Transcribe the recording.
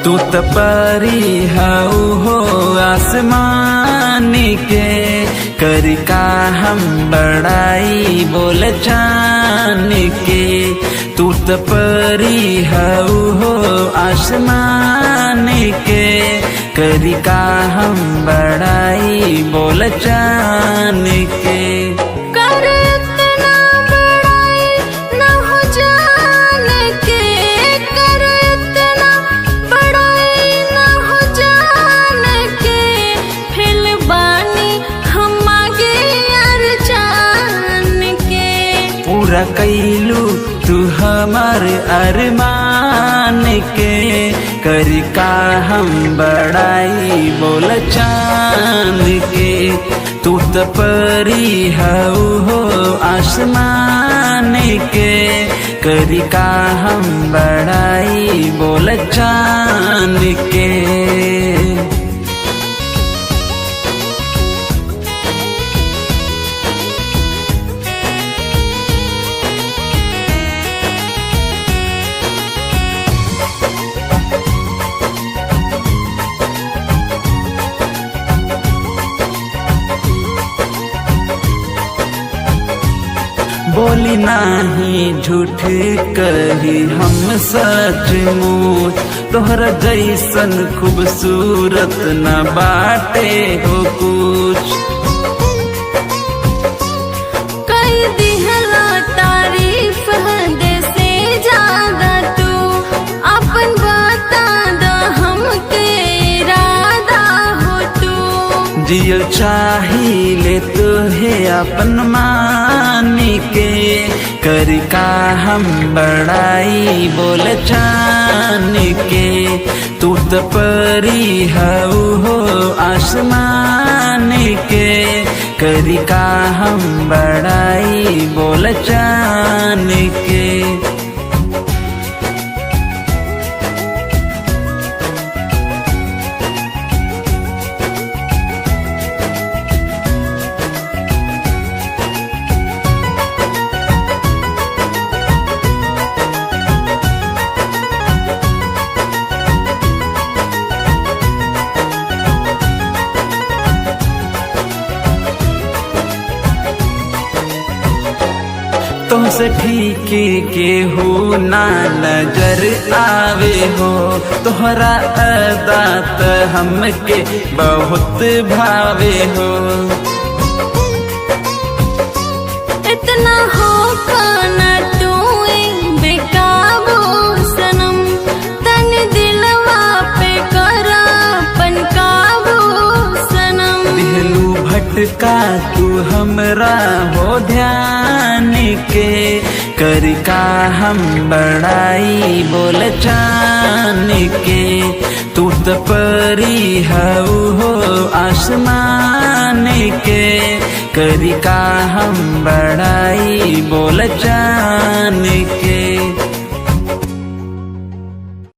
तू त परी हऊ हो आसमान के, करी का हम बड़ाई बोल चान के। तू त परी हऊ हो आसमान के, करी का हम बड़ाई बोल चान के। पूरा कैलू तू हमार अरमान के, करी का हम बड़ाई बोल चांद के। तू त परी हऊ हो आसमान के, करी का हम बड़ाई बोल चांद के। बोली नाही झूठ कही हम सचमुच, तोहरा जैसन खूबसूरत न बाटे हो कुछ। कई दिहला तारीफ हद से ज्यादा तू, अपन बता द हमके इरादा हो तू। जियल चाहिए तुहे अपन मान के, करी का हम बड़ाई बोल चान के। तू त परी हऊ हो आसमान के, करी का हम बड़ाई बोल चान के। तुमसे ठीक के हो ना नजर आवे हो, तोहरा अदा त हमके बहुत भावे हो। इतना हो खाना तू बेकाबू सनम, तन दिलवा पे करा पन काबू सनम। दिलू भटका तू हमरा हो ध्यान के, करी का हम बड़ाई बोल चान के। तू त परी हऊ हो आसमान के, करी का हम बड़ाई बोल चान के।